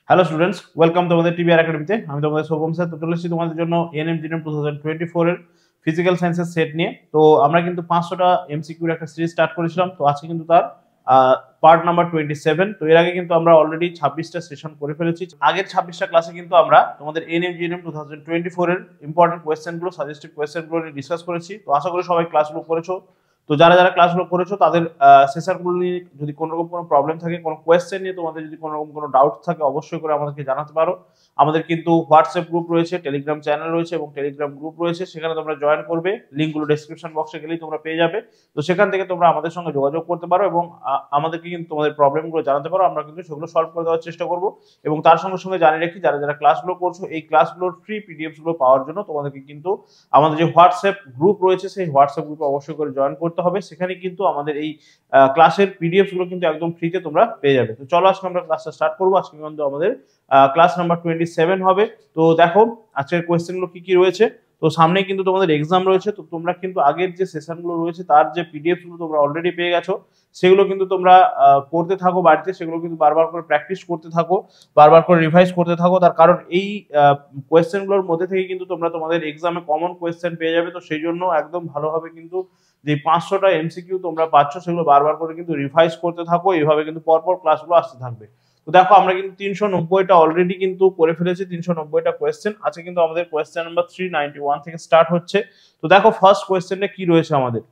Hello students, welcome তোমাদের TBR একাডেমিতে। আমি তোমাদের শুভম স্যার। তো চলে এসেছি তোমাদের জন্য এনএমজিএম 2024 এর ফিজিক্যাল সায়েন্সের সেট নিয়ে। তো আমরা কিন্তু 500টা এমসিকিউর একটা সিরিজ স্টার্ট করেছিলাম। তো আজকে কিন্তু তার পার্ট নাম্বার 27। তো এর আগে কিন্তু আমরা অলরেডি 26টা সেশন করে ফেলেছি। আগের 26টা ক্লাসে কিন্তু আমরা তোমাদের এনএমজিএম 2024 এর ইম্পর্টেন্ট কোয়েশ্চেনগুলো, সাজেস্টিভ কোয়েশ্চেনগুলো নিয়ে ডিসকাস করেছি। তো আশা করি সবাই ক্লাসগুলো করেছো। তো যারা যারা ক্লাসগুলো করেছো তাদের সেশনগুলো নিয়ে যদি কোনো রকম কোনো প্রবলেম থাকে, কোনো কোয়েশ্চেন নিয়ে তোমাদের যদি কোনো রকম কোনো ডাউট থাকে, অবশ্যই করে আমাদেরকে জানাতে পারো। আমাদের কিন্তু হোয়াটসঅ্যাপ গ্রুপ রয়েছে, টেলিগ্রাম চ্যানেল রয়েছে এবং টেলিগ্রাম গ্রুপ রয়েছে, সেখানে তোমরা জয়েন করবে। লিঙ্কগুলো ডেসক্রিপশন বক্সে গেলেই তোমরা পেয়ে যাবে। তো সেখান থেকে তোমরা আমাদের সঙ্গে যোগাযোগ করতে পারো এবং আমাদেরকে কিন্তু তোমাদের প্রবলেমগুলো জানাতে পারো। আমরা কিন্তু সেগুলো সলভ করে দেওয়ার চেষ্টা করবো। এবং তার সঙ্গে সঙ্গে জানিয়ে রাখি, যারা যারা ক্লাসগুলো করছো, এই ক্লাসগুলোর ফ্রি পিডিএফ গুলো পাওয়ার জন্য তোমাদেরকে কিন্তু আমাদের যে হোয়াটসঅ্যাপ গ্রুপ রয়েছে, সেই হোয়াটসঅ্যাপ গ্রুপে অবশ্যই করে জয়েন করতে হবে। সেখানে কিন্তু আমাদের এই ক্লাসের পিডিএফ গুলো কিন্তু একদম ফ্রিতে তোমরা পেয়ে যাবে। তো চলো আজকে আমরা ক্লাসটা স্টার্ট করবো। আজকে কিন্তু আমাদের ক্লাস নাম্বার 27 হবে। তো দেখো আজকের কোয়েশ্চেন গুলো কি কি রয়েছে। তো সামনে কিন্তু তোমাদের এক্সাম রয়েছে। তো তোমরা কিন্তু আগের যে সেশন গুলো রয়েছে তার যে পিডিএফ গুলো তোমরা অলরেডি পেয়ে গেছো, সেগুলো কিন্তু তোমরা করতে থাকো বাড়িতে। সেগুলো কিন্তু বারবার করে প্র্যাকটিস করতে থাকো, বারবার করে রিভাইজ করতে থাকো। তার কারণ এই কোয়েশ্চেন গুলোর মধ্যে থেকে কিন্তু তোমরা তোমাদের এক্সামে কমন কোয়েশ্চেন পেয়ে যাবে। তো সেই জন্য একদম ভালোভাবে কিন্তু যে 500টা এমসিকিউ তোমরা পাচ্ছ, সেগুলো বারবার করে কিন্তু রিভাইজ করতে থাকো। এইভাবে কিন্তু পরপর ক্লাসগুলো আসতে থাকবে। তো দেখো আমরা কিন্তু 390টা অলরেডি কিন্তু করে ফেলেছি, 390টা কোয়েশ্চেন। আজকে কিন্তু আমাদের কোয়েশ্চেন নাম্বার 391 থেকে স্টার্ট হচ্ছে। তো দেখো ফার্স্ট কোয়েশ্চেনটা কি রয়েছে আমাদের।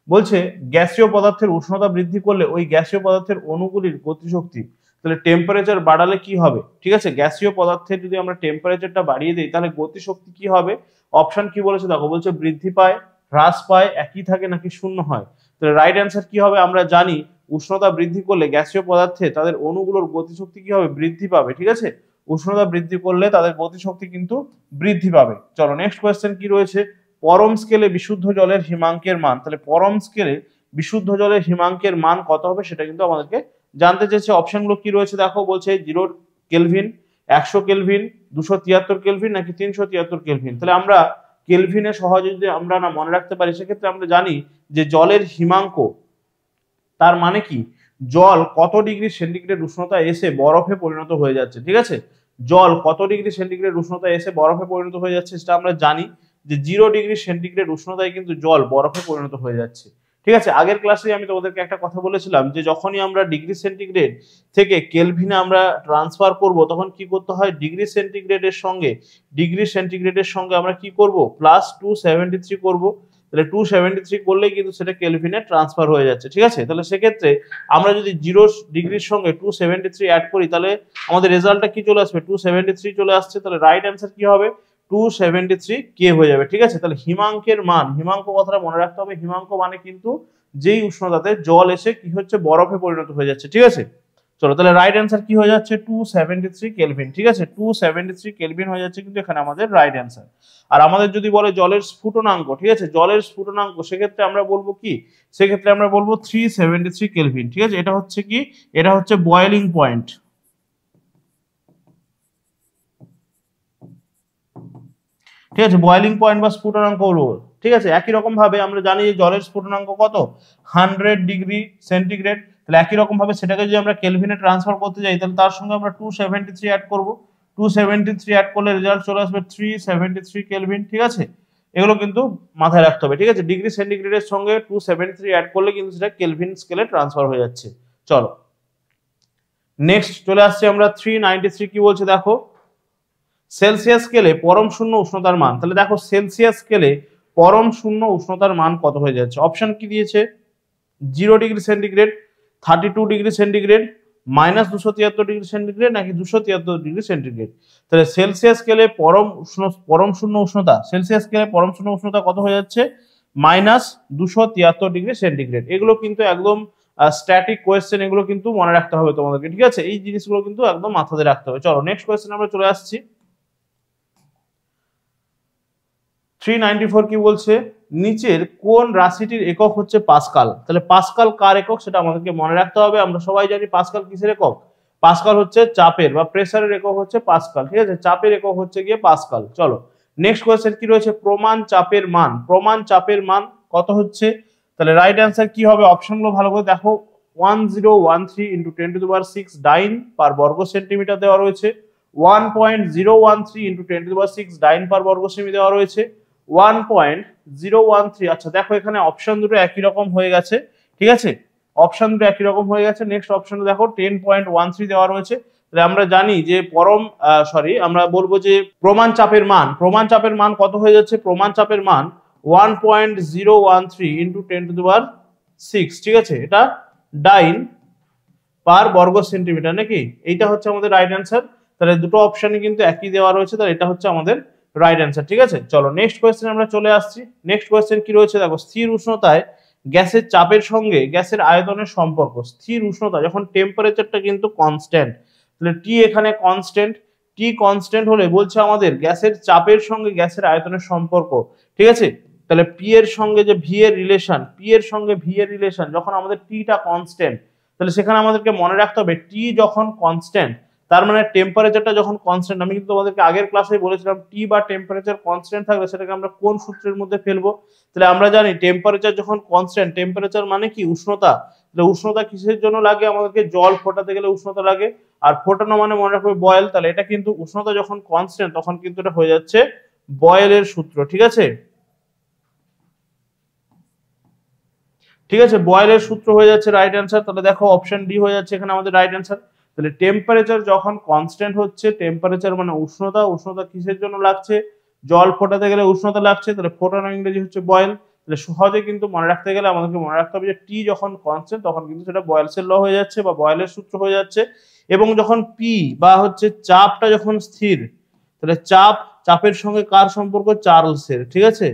বলছে গ্যাসীয় পদার্থের উষ্ণতা বৃদ্ধি করলে ওই গ্যাসীয় পদার্থের অণুগুলির গতিশক্তি, তাহলে টেম্পারেচার বাড়ালে কি হবে? ঠিক আছে, গ্যাসীয় পদার্থের যদি আমরা টেম্পারেচারটা বাড়িয়ে দিই তাহলে গতিশক্তি কি হবে? অপশন কি বলেছে দেখো, বলছে বৃদ্ধি পায়, হ্রাস পায়, একই থাকে নাকি শূন্য হয়। তাহলে রাইট অ্যান্সার কি হবে? আমরা জানি উষ্ণতা বৃদ্ধি করলে গ্যাসীয় পদার্থে তাদের অণুগুলোর গতিশক্তি কি হবে? বৃদ্ধি পাবে। ঠিক আছে, উষ্ণতা বৃদ্ধি করলে তাদের গতিশক্তি কিন্তু বৃদ্ধি পাবে। চলো নেক্সট কোয়েশ্চেন কি রয়েছে। পরম স্কেলে বিশুদ্ধ জলের হিমাঙ্কের মান, তাহলে পরম স্কেলে বিশুদ্ধ জলের হিমাঙ্কের মান কত হবে সেটা কিন্তু আমাদেরকে জানতে চেয়েছে। অপশনগুলো কি রয়েছে দেখো, বলছে 0 কেলভিন, 100 কেলভিন, 273 কেলভিন নাকি 373 কেলভিন। তাহলে আমরা কেলভিনে সহজে যদি আমরা না মনে রাখতে পারি, সেক্ষেত্রে আমরা জানি যে জলের হিমাঙ্ক তার মানে কি, জল কত ডিগ্রি সেন্টিগ্রেড উষ্ণতা এসে বরফে পরিণত হয়ে যাচ্ছে। ঠিক আছে, জল কত ডিগ্রি সেন্টিগ্রেড উষ্ণতা এসে বরফে পরিণত হয়ে যাচ্ছে সেটা আমরা জানি যে 0 ডিগ্রি সেন্টিগ্রেড উষ্ণতায় কিন্তু জল বরফে পরিণত হয়ে যাচ্ছে। ঠিক আছে, আগের ক্লাসে আমি তোমাদেরকে একটা কথা বলেছিলাম যে যখনই আমরা ডিগ্রি সেন্টিগ্রেড থেকে কেলভিনে আমরা ট্রান্সফার করব, তখন কি করতে হয়, ডিগ্রি সেন্টিগ্রেডের সঙ্গে আমরা কি করব, প্লাস 273 করব। তাহলে 273 করলেই কিন্তু সেটা কেলভিনে ট্রান্সফার হয়ে যাচ্ছে। ঠিক আছে, তাহলে সেক্ষেত্রে আমরা যদি 0 ডিগ্রির সঙ্গে 273 অ্যাড করি, তাহলে আমাদের রেজাল্টটা কি চলে আসবে, 273 চলে আসছে। তাহলে রাইট অ্যান্সার কি হবে, 273 কে হয়ে যাবে। ঠিক আছে, তাহলে হিমাঙ্কের মান, হিমাঙ্ক কথাটা মনে রাখতে হবে। হিমাঙ্ক মানে কিন্তু যেই উষ্ণতাতে জল এসে কি হচ্ছে, বরফে পরিণত হয়ে যাচ্ছে। ঠিক আছে, চলো তাহলে রাইট অ্যান্সার কি হয়ে যাচ্ছে, 273 কেলভিন। ঠিক আছে, 273 কেলভিন হয়ে যাচ্ছে কিন্তু এখানে আমাদের রাইট অ্যান্সার। আর আমাদের যদি বলে জলের স্ফুটনাঙ্ক, ঠিক আছে, জলের স্ফুটনাঙ্ক, সেক্ষেত্রে আমরা বলবো কি, সেক্ষেত্রে আমরা বলবো 373 কেলভিন। ঠিক আছে, এটা হচ্ছে কি, এটা হচ্ছে বয়েলিং পয়েন্ট। ঠিক আছে, বয়েলিং পয়েন্ট বা স্ফুটনাঙ্ক বলবো। ঠিক আছে, একই রকম ভাবে আমরা জানি যে জলের স্ফুটনাঙ্ক কত, 100 ডিগ্রি সেন্টিগ্রেড। তাহলে একই রকম ভাবে সেটাকে যদি আমরা কেলভিনে ট্রান্সফার করতে যাই, তাহলে তার সঙ্গে আমরা 273 অ্যাড করব। 273 অ্যাড করলে রেজাল্ট চলে আসবে 373 কেলভিন। ঠিক আছে, এগুলো কিন্তু মাথায় রাখতে হবে। ঠিক আছে, ডিগ্রি সেন্টিগ্রেডের সঙ্গে 273 অ্যাড করলে কিন্তু সেটা কেলভিন স্কেলে ট্রান্সফার হয়ে যাচ্ছে। চলো নেক্সট চলে আসছে আমরা 393। কি বলছে দেখো, সেলসিয়াস স্কেলে পরম শূন্য উষ্ণতার মান। তাহলে দেখো সেলসিয়াস স্কেলে পরম শূন্য উষ্ণতার মান কত হয়ে যাচ্ছে। অপশন কি দিয়েছে, 0 degree centigrade, 32 degree centigrade, -273 degree centigrade নাকি 273 ডিগ্রি সেন্টিগ্রেড। তাহলে সেলসিয়াস স্কেলে পরম শূন্য উষ্ণতা, সেলসিয়াস স্কেলে পরম শূন্য উষ্ণতা কত হয়ে যাচ্ছে, -273 ডিগ্রি সেন্টিগ্রেড। এগুলো কিন্তু একদম স্ট্যাটিক কোয়েশ্চেন, এগুলো কিন্তু মনে রাখতে হবে তোমাদেরকে। ঠিক আছে, এই জিনিসগুলো কিন্তু একদম মাথাতে রাখতে হবে। চলো নেক্সট কোয়েশ্চেন আমরা চলে আসছি। 394 কি বলছে, নিচের কোন রাশিটির একক হচ্ছে পাস্কাল। তাহলে পাস্কাল কার একক সেটা আমাদেরকে মনে রাখতে হবে। আমরা সবাই জানি পাস্কাল কিসের একক, পাস্কাল হচ্ছে চাপের বা প্রেসারের একক হচ্ছে পাস্কাল। ঠিক আছে, চাপের একক হচ্ছে গিয়ে পাস্কাল। চলো নেক্সট কোয়েশ্চেন কি রয়েছে, প্রমাণ চাপের মান, প্রমাণ চাপের মান কত হচ্ছে। তাহলে রাইট অ্যান্সার কি হবে, অপশনগুলো ভালো করে দেখো। 1013 ইন্টু 10⁶ ডাইন পার বর্গ সেন্টিমিটার দেওয়া রয়েছে, 1013 ইন্টু 10⁶ ডাইন পার বর্গ সেমি দেওয়া রয়েছে, 1013। আচ্ছা দেখো এখানে অপশন দুটো একই রকম হয়ে গেছে, ঠিক আছে, অপশন দুটো একই রকম হয়ে গেছে। নেক্সট অপশনে দেখো 10.13 দেওয়া রয়েছে। আমরা জানি যে আমরা বলবো যে প্রমাণ চাপের মান কত হয়ে যাচ্ছে, প্রমাণ চাপের মান 1013 ইন্টু 10⁶, ঠিক আছে, এটা ডাইন পার বর্গ সেন্টিমিটার নাকি, এইটা হচ্ছে আমাদের রাইট অ্যান্সার। তাহলে দুটো অপশনই কিন্তু একই দেওয়া রয়েছে, তাহলে এটা হচ্ছে আমাদের রাইট অ্যান্সার, ঠিক আছে। চলো নেক্সট কোয়েশ্চেন আমরা চলে আসছি। নেক্সট কোয়েশ্চেন কি রয়েছে দেখো, স্থির উষ্ণতায় গ্যাসের চাপের সঙ্গে গ্যাসের আয়তনের সম্পর্ক। স্থির উষ্ণতা যখন টেম্পারেচারটা কিন্তু কনস্ট্যান্ট, তাহলে টি এখানে কনস্ট্যান্ট, টি কনস্ট্যান্ট হলে বলছে আমাদের গ্যাসের চাপের সঙ্গে গ্যাসের আয়তনের সম্পর্ক, ঠিক আছে। তাহলে পি এর সঙ্গে যে ভি এর রিলেশন, যখন আমাদের টিটা কনস্ট্যান্ট, তাহলে সেখানে আমাদেরকে মনে রাখতে হবে টি যখন কনস্ট্যান্ট, তার মানে টেম্পারেচারটা যখন কনস্ট্যান্ট, আমি কিন্তু তোমাদেরকে আগের ক্লাসে বলেছিলাম টি বা টেম্পারেচার কনস্ট্যান্ট থাকলে সেটাকে আমরা কোন সূত্রের মধ্যে ফেলবো। তাহলে আমরা জানি টেম্পারেচার যখন কনস্ট্যান্ট, টেম্পারেচার মানে কি উষ্ণতা, তাহলে উষ্ণতা কিসের জন্য লাগে, আমাদেরকে জল ফোটাতে গেলে উষ্ণতা লাগে, আর ফোটানো মানে মনে রাখবে বয়েল। তাহলে এটা কিন্তু উষ্ণতা যখন কনস্ট্যান্ট তখন কিন্তু এটা হয়ে যাচ্ছে বয়েলের সূত্র, ঠিক আছে, ঠিক আছে, বয়েলের সূত্র হয়ে যাচ্ছে রাইট অ্যান্সার। তাহলে দেখো অপশন ডি হয়ে যাচ্ছে এখানে আমাদের রাইট অ্যান্সার। তাহলে টেম্পারেচার যখন কনস্ট্যান্ট হচ্ছে, টেম্পারেচার মানে উষ্ণতা, উষ্ণতা কিসের জন্য লাগছে, জল ফোটাতে গেলে উষ্ণতা লাগছে, তাহলে ফোটানো ইংরেজি হচ্ছে বয়েল। তাহলে সহজে কিন্তু মনে রাখতে গেলে আমাদেরকে মনে রাখতে হবে যে টি যখন কনস্ট্যান্ট তখন কিন্তু সেটা বয়েলসের ল হয়ে যাচ্ছে বা বয়েলের সূত্র হয়ে যাচ্ছে। এবং যখন পি বা হচ্ছে চাপটা যখন স্থির, তাহলে চাপের সঙ্গে কার সম্পর্ক, চার্লসের, ঠিক আছে,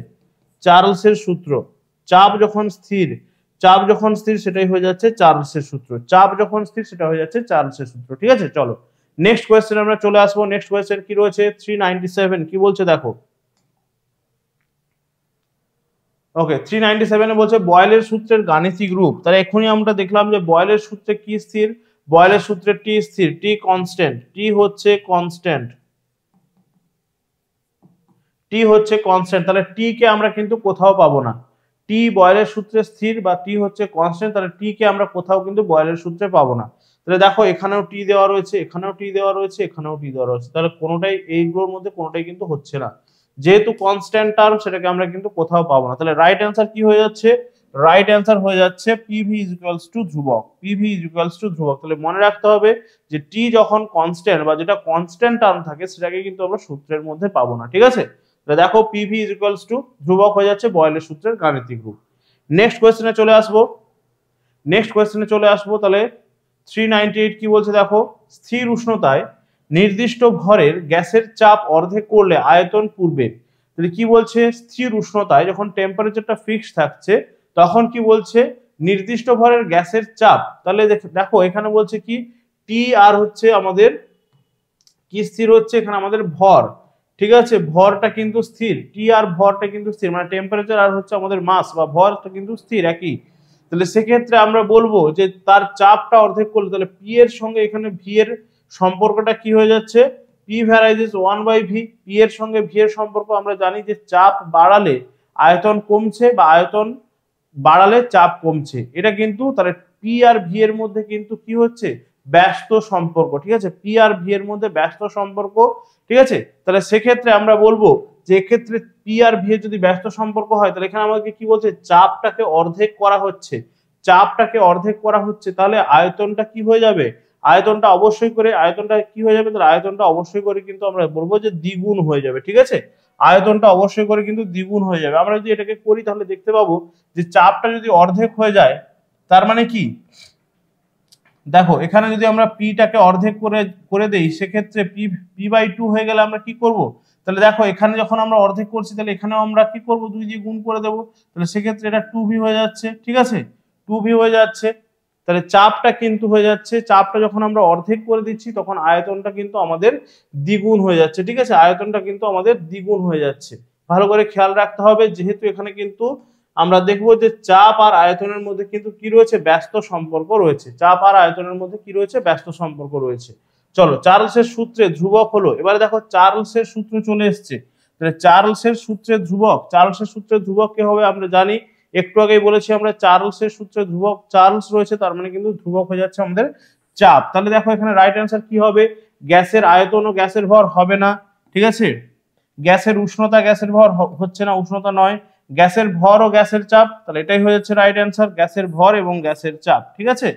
চার্লসের সূত্র। চাপ যখন স্থির সেটাই হয়ে যাচ্ছে চার্লসের সূত্র, চাপ যখন স্থির সেটা হয়ে যাচ্ছে চার্লসের সূত্র, ঠিক আছে। চলো নেক্সট কোয়েশ্চেন আমরা চলে আসবো। নেক্সট কোয়েশ্চেন কি রয়েছে 397, কি বলছে দেখো। ওকে 397 বলছে বয়েলের সূত্রের গাণিতিক রূপ। তাহলে এখনই আমরা দেখলাম যে বয়েলের সূত্রে কি স্থির, বয়েলের সূত্রে টি স্থির, টি কনস্ট্যান্ট, টি হচ্ছে কনস্ট্যান্ট। তাহলে টি কে আমরা কিন্তু কোথাও পাবো না, টি বয়েলের সূত্রে স্থির বা টি হচ্ছে কনস্ট্যান্ট, তাহলে টি কে আমরা কোথাও কিন্তু বয়েলের সূত্রে পাবো না। তাহলে দেখো এখানেও টি দেওয়া রয়েছে, এখানেও টি দেওয়া রয়েছে, এখানেও টি দেওয়া রয়েছে, তাহলে কোনোটাই এইগুলোর মধ্যে কোনোটাই কিন্তু হচ্ছে না, যেহেতু কনস্ট্যান্ট টার্ম সেটাকে আমরা কিন্তু কোথাও পাবো না। তাহলে রাইট অ্যান্সার কি হয়ে যাচ্ছে, রাইট অ্যান্সার হয়ে যাচ্ছে পিভি ইজ ইকুয়ালস টু ধ্রুবক, পিভি ইজ ইকুয়ালস টু ধ্রুবক। তাহলে মনে রাখতে হবে যে টি যখন কনস্ট্যান্ট বা যেটা কনস্ট্যান্ট টার্ম থাকে সেটাকে কিন্তু আমরা সূত্রের মধ্যে পাবো না, ঠিক আছে। দেখো পিভি ইজ ইকুয়ালস টু ধ্রুবক হয়ে যাচ্ছে বয়েলের সূত্রের গাণিতিক রূপ। নেক্সট কোয়েশ্চেনে চলে আসবো। তাহলে 398 কি বলছে দেখো, স্থির উষ্ণতায় নির্দিষ্ট ভরের গ্যাসের চাপ অর্ধেক করলে আয়তন পূর্বে। তাহলে কি বলছে, স্থির উষ্ণতায় যখন টেম্পারেচারটা ফিক্সড থাকছে তখন কি বলছে, নির্দিষ্ট ভরের গ্যাসের চাপ। তাহলে দেখো এখানে বলছে কি টি আর হচ্ছে আমাদের কি স্থির হচ্ছে, এখানে আমাদের ভর, ঠিক আছে, ভরটা কিন্তু স্থির, টি আর ভরটা কিন্তু স্থির, মানে টেম্পারেচার আর হচ্ছে আমাদের মাস বা ভরটা কিন্তু স্থির একই। তাহলে সেক্ষেত্রে আমরা বলবো যে তার চাপটা অর্ধেক করলে, তাহলে পি এর সঙ্গে এখানে ভি এর সম্পর্কটা কি হয়ে যাচ্ছে, পি ভ্যারাইজেস 1/v, পি এর সঙ্গে ভি এর সম্পর্ক আমরা জানি যে চাপ বাড়ালে আয়তন কমছে বা আয়তন বাড়ালে চাপ কমছে, এটা কিন্তু তাহলে পি আর ভি এর মধ্যে কিন্তু কি হচ্ছে, ব্যস্ত সম্পর্ক, ঠিক আছে, পি আর ভি এর মধ্যে ব্যস্ত সম্পর্ক, ঠিক আছে। তাহলে সেক্ষেত্রে আমরা বলবো যে এক্ষেত্রে পি আর ভি এর যদি ব্যস্ত সম্পর্ক হয় তাহলে এখানে আমাকে কি বলছে, চাপটাকে অর্ধেক করা হচ্ছে, তাহলে আয়তনটা কি হয়ে যাবে, আয়তনটা কি হয়ে যাবে, তাহলে আয়তনটা অবশ্যই করে কিন্তু আমরা বলবো যে দ্বিগুণ হয়ে যাবে, ঠিক আছে, আয়তনটা অবশ্যই করে কিন্তু দ্বিগুণ হয়ে যাবে। আমরা যদি এটাকে করি তাহলে দেখতে পাবো যে চাপটা যদি অর্ধেক হয়ে যায় তার মানে কি, দেখো এখানে যদি আমরা পিটাকে অর্ধেক করে দেই সেক্ষেত্রে পি/2 হয়ে গেলে আমরা কি করব, তাহলে দেখো এখানে যখন আমরা অর্ধেক করছি তাহলে এখানেও আমরা কি করব, 2 দিয়ে গুণ করে দেব, তাহলে সেক্ষেত্রে এটা 2v হয়ে যাচ্ছে, ঠিক আছে, 2v হয়ে যাচ্ছে। তাহলে চাপটা কিন্তু হয়ে যাচ্ছে, চাপটা যখন আমরা অর্ধেক করে দিচ্ছি তখন আয়তনটা কিন্তু আমাদের দ্বিগুণ হয়ে যাচ্ছে, ঠিক আছে, আয়তনটা কিন্তু আমাদের দ্বিগুণ হয়ে যাচ্ছে। ভালো করে খেয়াল রাখতে হবে, যেহেতু এখানে কিন্তু আমরা দেখবো যে চাপ আর আয়তনের মধ্যে কিন্তু কি রয়েছে, ব্যস্ত সম্পর্ক রয়েছে, চাপ আর আয়তনের মধ্যে কি রয়েছে, ব্যস্ত সম্পর্ক রয়েছে। চলো চার্লসের সূত্রে ধ্রুবক হলো, এবারে দেখো চার্লসের সূত্র চলে এসছে, তাহলে চার্লসের সূত্রে ধ্রুবক কে হবে আমরা জানি একটু আগেই বলেছি আমরা চার্লসের সূত্রে ধ্রুবক চার্লস রয়েছে, তার মানে কিন্তু ধ্রুবক হয়ে যাচ্ছে আমাদের চাপ। তাহলে দেখো এখানে রাইট অ্যান্সার কি হবে, গ্যাসের আয়তন ও গ্যাসের ভর হবে না, ঠিক আছে। গ্যাসের উষ্ণতা গ্যাসের ভর হচ্ছে না, উষ্ণতা নয়। গ্যাসের ভর ও গ্যাসের চাপ, তাহলে এটাই হয়ে যাচ্ছে রাইট অ্যান্সার, গ্যাসের ভর এবং গ্যাসের চাপ, ঠিক আছে।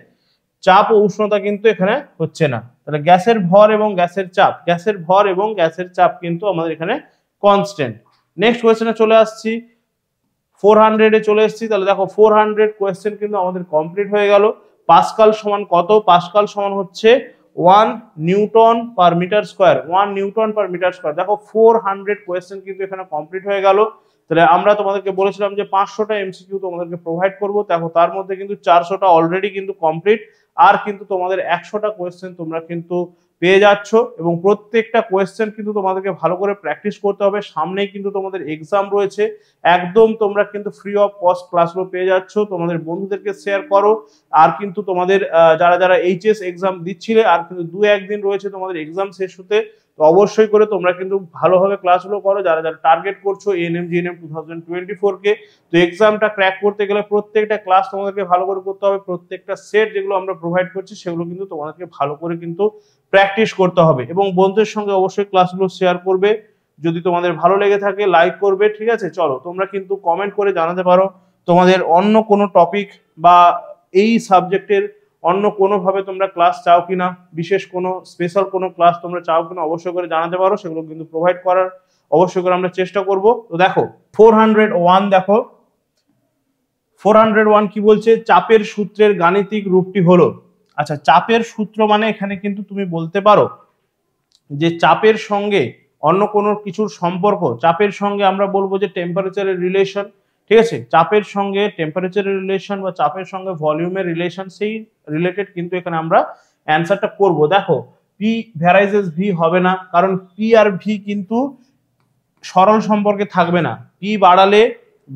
চাপ ও উষ্ণতা কিন্তু এখানে হচ্ছে না, তাহলে গ্যাসের ভর এবং গ্যাসের চাপ, গ্যাসের ভর এবং গ্যাসের চাপ কিন্তু আমাদের এখানে কনস্ট্যান্ট। নেক্সট কোয়েশ্চেনে চলে আসছি, 400 এ চলে এসেছি। তাহলে দেখো 400 কোয়েশ্চেন কিন্তু আমাদের কমপ্লিট হয়ে গেল। পাস্কাল সমান কত, পাস্কাল সমান হচ্ছে 1 newton per metre square, 1 newton per metre square. দেখো 400 কোয়েশ্চেন কিন্তু এখানে কমপ্লিট হয়ে গেল। তাহলে আমরা তোমাদেরকে বলেছিলাম যে 500টা এমসিকিউ তোমাদেরকে প্রোভাইড করব, দেখো তার মধ্যে কিন্তু 400টা অলরেডি কিন্তু কমপ্লিট, আর কিন্তু তোমাদের 100টা কোয়েশ্চেন তোমরা কিন্তু পেয়ে যাচ্ছ, এবং প্রত্যেকটা কোয়েশ্চেন কিন্তু তোমাদেরকে ভালো করে প্র্যাকটিস করতে হবে। সামনেই কিন্তু তোমাদের এক্সাম রয়েছে, একদম তোমরা কিন্তু ফ্রি অফ কস্ট ক্লাসগুলো পেয়ে যাচ্ছ, তোমাদের বন্ধুদেরকে শেয়ার করো। আর কিন্তু তোমাদের যারা যারা এইচএস এক্সাম দিচ্ছিলে, আর কিন্তু 2-1 দিন রয়েছে তোমাদের এক্সাম শেষ হতে, তো অবশ্যই করে তোমরা কিন্তু ভালোভাবে ক্লাসগুলো করো, যারা যারা টার্গেট করছো এএনএম জিএনএম 2024 কে। তো এক্সামটা ক্র্যাক করতে গেলে প্রত্যেকটা ক্লাস তোমাদেরকে ভালো করে করতে হবে, প্রত্যেকটা সেট যেগুলো আমরা প্রোভাইড করছি সেগুলো কিন্তু তোমাদেরকে ভালো করে কিন্তু প্র্যাকটিস করতে হবে, এবং বন্ধুদের সঙ্গে অবশ্যই ক্লাসগুলো শেয়ার করবে। যদি তোমাদের ভালো লেগে থাকে লাইক করবে, ঠিক আছে। চলো তোমরা কিন্তু কমেন্ট করে জানাতে পারো তোমাদের অন্য কোনো টপিক বা এই সাবজেক্টের অন্য কোনোভাবে তোমরা ক্লাস চাও কিনা, বিশেষ কোনো স্পেশাল কোনো ক্লাস তোমরা চাও কিনা, অবশ্যই করে জানাতে পারো, সেগুলো কিন্তু প্রোভাইড করার অবশ্যই করে আমরা চেষ্টা করব। তো দেখো 401, দেখো 401 কি বলছে, চাপের সূত্রের গাণিতিক রূপটি হলো। আচ্ছা, চাপের সূত্র মানে এখানে কিন্তু তুমি বলতে পারো যে চাপের সঙ্গে অন্য কোনো কিছুর সম্পর্ক, চাপের সঙ্গে আমরা বলবো যে টেম্পারেচারের রিলেশন, ঠিক আছে। চাপের সঙ্গে টেম্পারেচারের রিলেশন বা চাপের সঙ্গে ভলিউমের রিলেশন, সেই রিলেটেড কিন্তু এখানে আমরা অ্যান্সারটা করব। দেখো পি ভ্যারাইজেস ভি হবে না, কারণ পি আর ভি কিন্তু সরল সম্পর্কে থাকবে না, পি বাড়ালে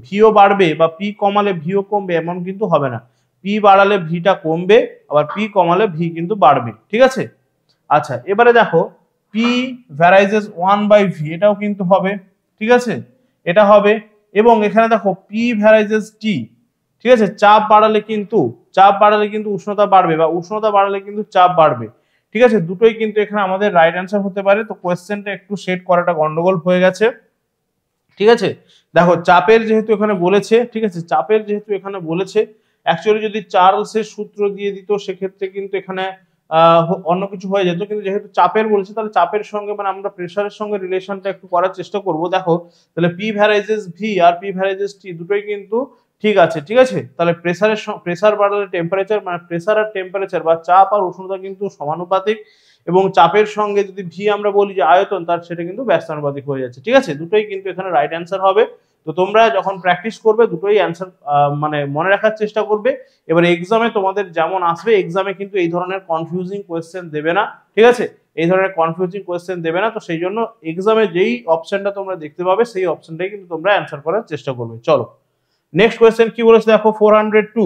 ভিও বাড়বে বা পি কমালে ভিও কমবে এমন কিন্তু হবে না, পি বাড়ালে ভিটা কমবে, আবার পি কমালে ভি কিন্তু বাড়বে, ঠিক আছে। আচ্ছা এবারে দেখো পি ভ্যারাইজেস 1/v, এটাও কিন্তু হবে, ঠিক আছে, এটা হবে। এবং এখানে দেখো পি ভ্যারাইজেস টি, ঠিক আছে, চাপ বাড়ালে কিন্তু উষ্ণতা বাড়বে, বা উষ্ণতা বাড়ালে কিন্তু চাপ বাড়বে, ঠিক আছে। দুটোই কিন্তু এখানে আমাদের রাইট অ্যান্সার হতে পারে। তো কোয়েশ্চেনটা একটু সেট করাটা গন্ডগোল হয়ে গেছে, ঠিক আছে। দেখো চাপের যেহেতু এখানে বলেছে, ঠিক আছে, চাপের যেহেতু এখানে বলেছে, অ্যাকচুয়ালি যদি চার্লসের সূত্র দিয়ে দিত সেক্ষেত্রে কিন্তু এখানে অন্য কিছু হয়ে যেত, কিন্তু যেহেতু চাপের বলেছে তাহলে চাপের সঙ্গে মানে আমরা প্রেসারের সঙ্গে রিলেশনটা একটু করার চেষ্টা করব। দেখো তাহলে পি ভ্যারাইজেস ভি আর পি ভ্যারাইজেস টি দুটোই কিন্তু ঠিক আছে, ঠিক আছে। তাহলে প্রেসার বাড়ালে টেম্পারেচার, মানে প্রেসার আর টেম্পারেচার বা চাপ আর উষ্ণতা কিন্তু সমানুপাতিক, এবং চাপের সঙ্গে যদি ভি আমরা বলি যে আয়তন, তার সেটা কিন্তু ব্যস্তানুপাতিক হয়ে যাচ্ছে, ঠিক আছে। দুটোই কিন্তু এখানে রাইট অ্যান্সার হবে। তো তোমরা যখন প্র্যাকটিস করবে দুটোই অ্যান্সার মানে মনে রাখার চেষ্টা করবে। এবার এক্সামে তোমাদের যেমন আসবে, এক্সামে কিন্তু এই ধরনের কনফিউজিং কোয়েশ্চেন দেবে না, ঠিক আছে, এই ধরনের কনফিউজিং কোয়েশ্চেন দেবে না। তো সেই জন্য এক্সামে যেই অপশনটা তোমরা দেখতে পাবে সেই অপশনটাই কিন্তু তোমরা অ্যান্সার করার চেষ্টা করবে। চলো নেক্সট কোয়েশ্চেন কি বলেছে দেখো 402,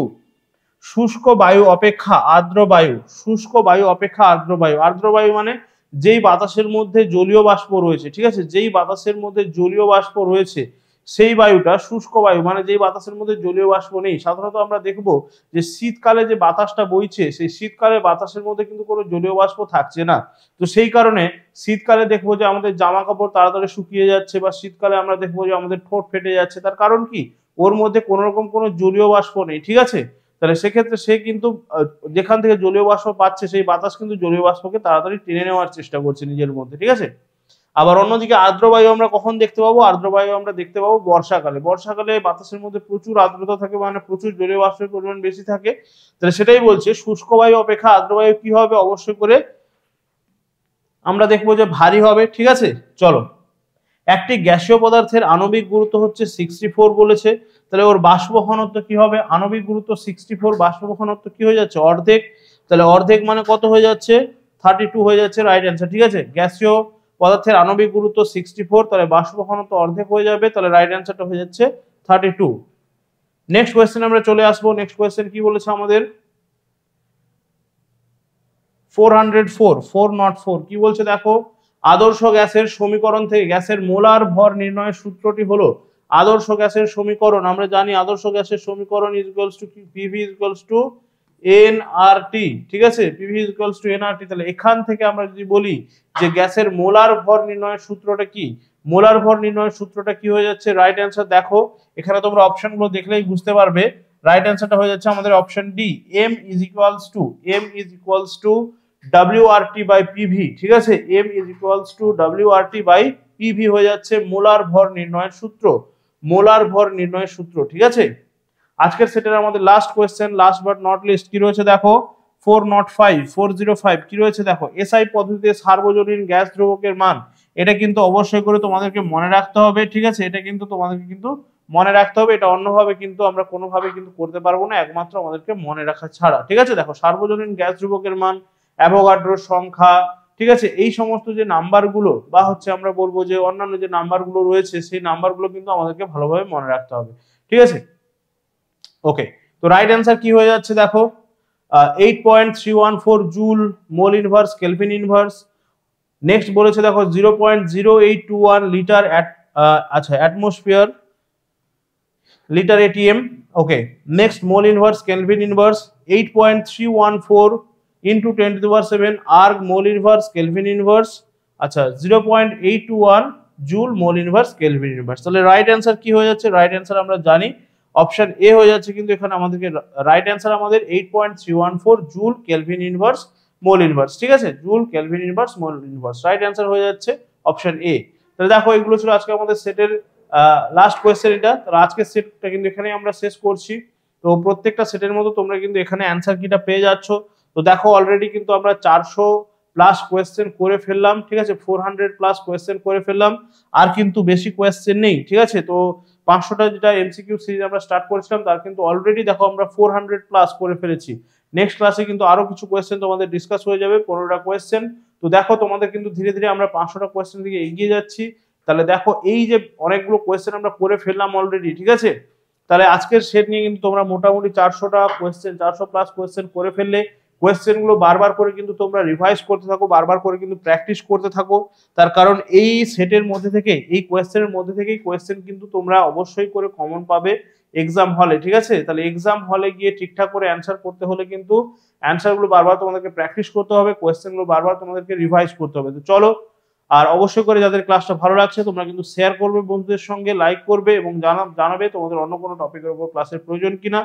শুষ্ক বায়ু অপেক্ষা আর্দ্র বায়ু, শুষ্ক বায়ু অপেক্ষা আর্দ্র বায়ু, আর্দ্র বায়ু মানে যেই বাতাসের মধ্যে জলীয় বাষ্প রয়েছে, ঠিক আছে, যেই বাতাসের মধ্যে জলীয় বাষ্প রয়েছে সেই বায়ুটা শুষ্ক বায়ু, মানে যেই বাতাসের মধ্যে জলীয় বাষ্প নেই। সাধারণত আমরা দেখবো যে শীতকালে যে বাতাসটা বইছে সেই শীতকালে বাতাসের মধ্যে কিন্তু কোনো জলীয় বাষ্প থাকছে না। তো সেই কারণে শীতকালে দেখবো যে আমাদের জামা কাপড় তাড়াতাড়ি শুকিয়ে যাচ্ছে, বা শীতকালে আমরা দেখবো যে আমাদের ঠোঁট ফেটে যাচ্ছে, তার কারণ কি, ওর মধ্যে কোনো রকম কোনো জলীয় বাষ্প নেই, ঠিক আছে। তাহলে সেক্ষেত্রে সে কিন্তু যেখান থেকে জলীয় বাষ্প পাচ্ছে সেই বাতাস কিন্তু জলীয় বাষ্পকে তাড়াতাড়ি টেনে নেওয়ার চেষ্টা করছে নিজের মধ্যে, ঠিক আছে। আবার অন্যদিকে আর্দ্র বায়ু আমরা কখন দেখতে পাবো, আর্দ্র বায়ু আমরা দেখতে পাবো বর্ষাকালে। বর্ষাকালে বাতাসের মধ্যে প্রচুর আর্দ্রতা থাকে, মানে প্রচুর জলীয় বাষ্পের পরিমাণ বেশি থাকে। তাহলে সেটাই বলছে শুষ্ক বায়ু অপেক্ষা আর্দ্র বায়ু কি হবে, অবশ্যই করে আমরা দেখবো যে ভারী হবে, ঠিক আছে। চলো একটি গ্যাসীয় পদার্থের আণবিক গুরুত্ব হচ্ছে 64 বলেছে, তাহলে ওর বাষ্প ঘনত্ব কি হবে, আণবিক গুরুত্ব 64, বাষ্প ঘনত্ব কি হয়ে যাচ্ছে অর্ধেক, তাহলে অর্ধেক মানে কত হয়ে যাচ্ছে 32 হয়ে যাচ্ছে রাইট অ্যান্সার, ঠিক আছে। গ্যাসীয় পদার্থের আণবিক গুরুত্ব 64, তাহলে বাষ্প ঘনত্ব অর্ধেক হয়ে যাবে, তাহলে রাইট অ্যান্সারটা হয়ে যাচ্ছে 32। নেক্সট কোয়েশ্চেন আমরা চলে আসবো। নেক্সট কোয়েশ্চেন কি বলেছে আমাদের 404 কি বলছে দেখো, আদর্শ গ্যাসের সমীকরণ থেকে গ্যাসের মোলার ভর নির্ণয়ের সূত্রটি হলো, আদর্শ গ্যাসের সমীকরণ আমরা জানি আদর্শ গ্যাসের সমীকরণ is equals two PV is equals two nRT, ঠিক আছে, PV is equals two nRT. তাহলে এখান থেকে আমরা যদি বলি যে গ্যাসের মোলার ভর নির্ণয়ের সূত্রটা কি, মোলার ভর নির্ণয়ের সূত্রটা কি হয়ে যাচ্ছে, রাইট অ্যান্সার দেখো এখানে তোমরা অপশনগুলো দেখলেই বুঝতে পারবে। রাইট অ্যান্সারটা হয়ে যাচ্ছে আমাদের option D, M is equals to WRT by PV, ঠিক আছে, M is equals to WRT by PV হয়ে যাচ্ছে মোলার ভর নির্ণয়ের সূত্র, মোলার ভর নির্ণয়ের সূত্র, ঠিক আছে। আজকের সেটের আমাদের last question, last but not list, কি রয়েছে দেখো 405 কি রয়েছে দেখো, এসআই পদ্ধতিতে সার্বজনীন গ্যাস ধ্রুবকের মান, এটা কিন্তু অবশ্যই করে তোমাদেরকে মনে রাখতে হবে, ঠিক আছে, এটা কিন্তু তোমাদেরকে কিন্তু মনে রাখতে হবে, এটা অন্যভাবে কিন্তু আমরা কোনোভাবে কিন্তু করতে পারবো না একমাত্র আমাদেরকে মনে রাখা ছাড়া, ঠিক আছে। দেখো সার্বজনীন গ্যাস ধ্রুবকের মান, অ্যাভোগাড্রোর সংখ্যা, ঠিক আছে, এই সমস্ত যে নাম্বারগুলো বা হচ্ছে আমরা বলবো যে অন্যান্য যে নাম্বারগুলো রয়েছে সেই নাম্বারগুলো কিন্তু আমাদেরকে ভালোভাবে মনে রাখতে হবে, ঠিক আছে। ওকে, তো রাইট অ্যান্সার কি হয়ে যাচ্ছে দেখো 8.314 joule mole inverse kelvin inverse. Next বলেছে দেখো 0.0821 লিটার আচ্ছা atmosphere litre ATM. Okay, next mole inverse kelvin inverse 8.314 into 10⁷ erg mole inverse kelvin inverse, আচ্ছা 0.821 joule mole inverse kelvin inverse. তাহলে রাইট অ্যান্সার কি হয়ে যাচ্ছে, রাইট অ্যান্সার আমরা জানি অপশন এ হয়ে যাচ্ছে, কিন্তু এখানে আমাদেরকে রাইট অ্যান্সার আমাদের 8.314 joule kelvin inverse mole inverse, ঠিক আছে, joule kelvin inverse mole inverse, right answer হয়ে যাচ্ছে অপশন এ। তাহলে দেখো এগুলো ছিল আজকে আমাদের সেটের লাস্ট কোয়েশ্চেন এটা। তাহলে আজকের সেটটা কিন্তু এখানেই আমরা শেষ করছি। তো প্রত্যেকটা সেটের মতো তোমরা কিন্তু এখানে অ্যান্সার কিটা পেয়ে যাচ্ছ। তো দেখো অলরেডি কিন্তু আমরা 400 প্লাস কোয়েশ্চেন করে ফেললাম, ঠিক আছে, 400 প্লাস কোয়েশ্চেন করে ফেললাম, আর কিন্তু বেশি কোয়েশ্চেন নেই, ঠিক আছে। তো 500টা যেটা এমসিকিউ সিরিজ আমরা স্টার্ট করেছিলাম তার কিন্তু অলরেডি দেখো আমরা 400 প্লাস করে ফেলেছি। নেক্সট ক্লাসে কিন্তু আরো কিছু কোয়েশ্চেন তোমাদের ডিসকাস হয়ে যাবে, 15টা কোয়েশ্চেন। তো দেখো তোমাদের কিন্তু ধীরে ধীরে আমরা 500টা কোয়েশ্চেন দিকে এগিয়ে যাচ্ছি। তাহলে দেখো এই যে অনেকগুলো কোয়েশ্চেন আমরা করে ফেললাম অলরেডি, ঠিক আছে। তাহলে আজকের সেট নিয়ে কিন্তু তোমরা মোটামুটি 400টা কোয়েশ্চেন, 400 প্লাস কোয়েশ্চেন করে ফেললে। কোয়েশ্চেনগুলো বারবার করে কিন্তু তোমরা রিভাইজ করতে থাকো, বারবার করে কিন্তু প্র্যাকটিস করতে থাকো। তার কারণ এই সেটের মধ্যে থেকে, এই কোয়েশ্চেনের মধ্যে থেকেই কোয়েশ্চেন কিন্তু তোমরা অবশ্যই করে কমন পাবে এক্সাম হলে, ঠিক আছে। তাহলে এক্সাম হলে গিয়ে ঠিকঠাক করে অ্যান্সার করতে হলে কিন্তু অ্যান্সারগুলো বারবার তোমাদেরকে প্র্যাকটিস করতে হবে, কোয়েশ্চেনগুলো বারবার তোমাদেরকে রিভাইজ করতে হবে। তো চলো, আর অবশ্যই করে যাদের ক্লাসটা ভালো লাগছে তোমরা কিন্তু শেয়ার করবে বন্ধুদের সঙ্গে, লাইক করবে এবং জানাবে তোমাদের অন্য কোনো টপিকের উপর ক্লাসের প্রয়োজন কিনা।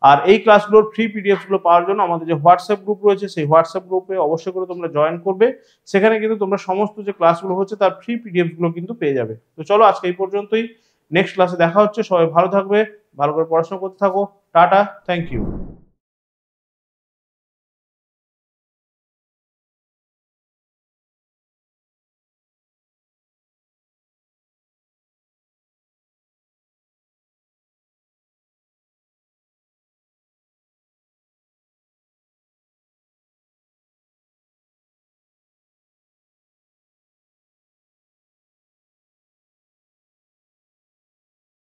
আর এই ক্লাসগুলোর ফ্রি পিডিএফ গুলো পাওয়ার জন্য আমাদের যে হোয়াটসঅ্যাপ গ্রুপ রয়েছে সেই হোয়াটসঅ্যাপ গ্রুপে অবশ্যই করে তোমরা জয়েন করবে। সেখানে কিন্তু তোমরা সমস্ত যে ক্লাসগুলো হচ্ছে তার ফ্রি পিডিএফ গুলো কিন্তু পেয়ে যাবে। তো চলো আজকে এই পর্যন্তই, নেক্সট ক্লাসে দেখা হচ্ছে। সবাই ভালো থাকবে, ভালো করে পড়াশোনা করতে থাকো, টাটা, থ্যাংক ইউ।